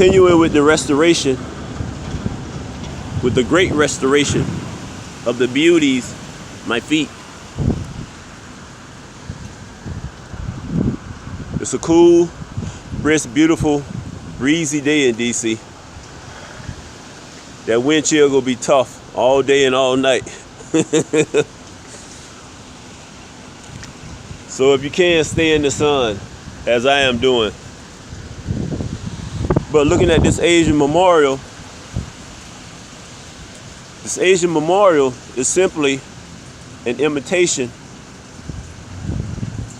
continuing with the restoration, with the great restoration of the beauties, my feet. It's a cool, brisk, beautiful, breezy day in DC. That wind chill gonna be tough all day and all night. So if you can, stay in the sun, as I am doing. But looking at this Asian memorial is simply an imitation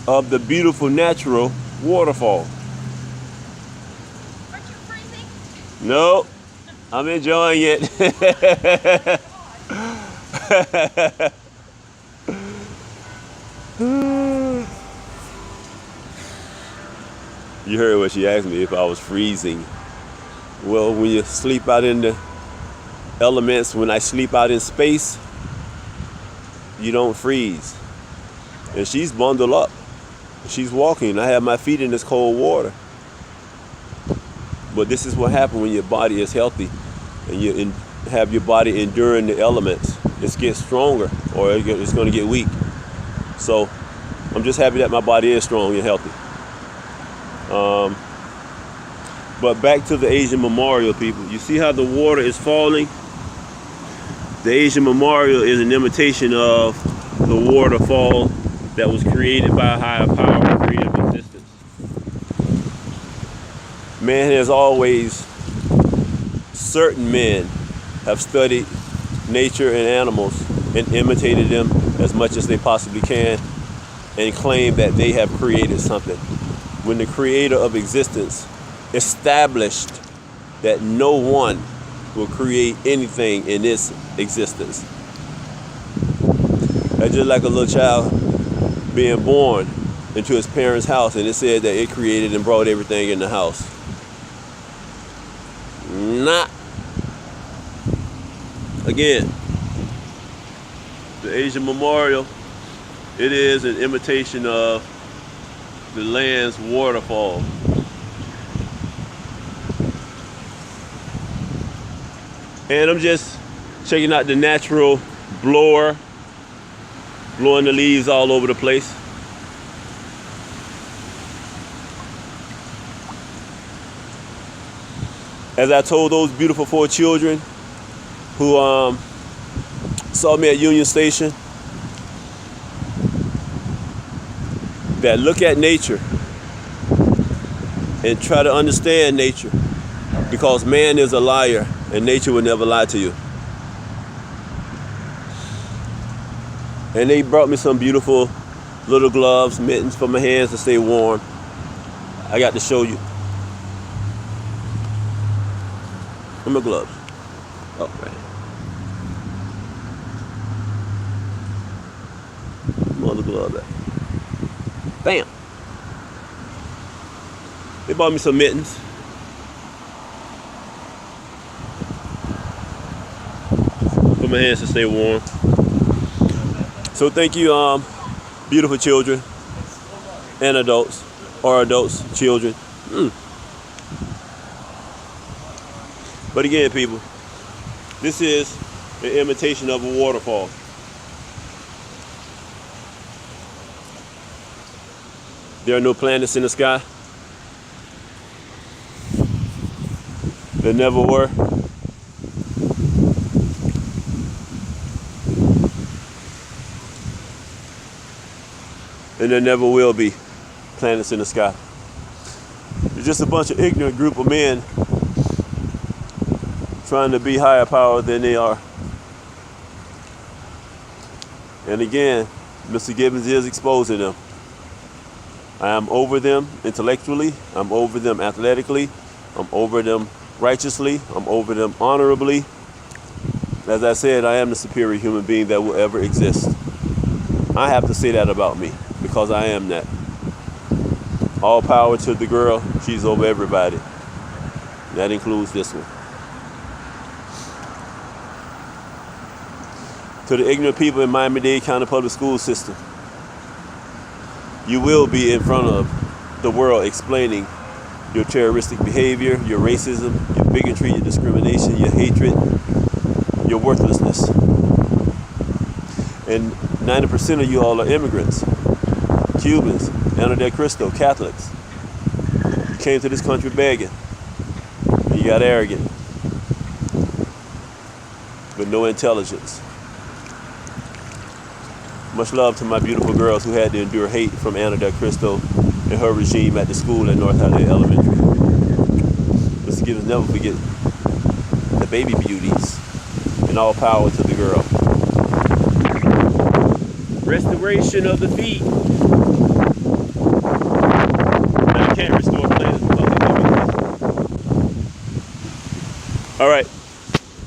of the beautiful natural waterfall. Aren't you freezing? No, I'm enjoying it. You heard what she asked me, if I was freezing. Well, when you sleep out in the elements, when I sleep out in space, you don't freeze. And she's bundled up. She's walking. I have my feet in this cold water. But this is what happens when your body is healthy and you have your body enduring the elements. It gets stronger, or it's going to get weak. So I'm just happy that my body is strong and healthy. But back to the Asian memorial, people. You see how the water is falling? The Asian memorial is an imitation of the waterfall that was created by a higher power and creative existence. Man has always, certain men have studied nature and animals and imitated them as much as they possibly can and claim that they have created something. When the creator of existence established that no one will create anything in this existence. That's just like a little child being born into his parents' house, and it said that it created and brought everything in the house. Nah. Again, the Asian memorial, it is an imitation of the land's waterfall. And I'm just checking out the natural blower, blowing the leaves all over the place. As I told those beautiful 4 children who saw me at Union Station, that look at nature and try to understand nature, because man is a liar and nature will never lie to you. And they brought me some beautiful little gloves, mittens for my hands to stay warm. I got to show you. Where my gloves? Oh, right. Mother glove back. Bam. They bought me some mittens. For my hands to stay warm. So thank you, beautiful children and adults, or adults, children. But again, people, this is an imitation of a waterfall. There are no planets in the sky. There never were. And there never will be planets in the sky. It's just a bunch of ignorant group of men trying to be higher power than they are. And again, Mr. Gibbons is exposing them. I am over them intellectually. I'm over them athletically. I'm over them righteously. I'm over them honorably. As I said, I am the superior human being that will ever exist. I have to say that about me, because I am that. All power to the girl. She's over everybody. That includes this one. To the ignorant people in Miami-Dade County Public School System, you will be in front of the world explaining your terroristic behavior, your racism, your bigotry, your discrimination, your hatred, your worthlessness. And 90% of you all are immigrants, Cubans, Ana de Cristo, Catholics. You came to this country begging. You got arrogant, with no intelligence. Much love to my beautiful girls who had to endure hate from Ana de Cristo and her regime at the school at North Highland Elementary. Mr. Gibbons never forget the baby beauties, and all power to the girl. Restoration of the feet. Now you can't restore plants because of all right,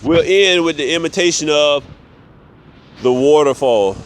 we'll end with the imitation of the waterfall.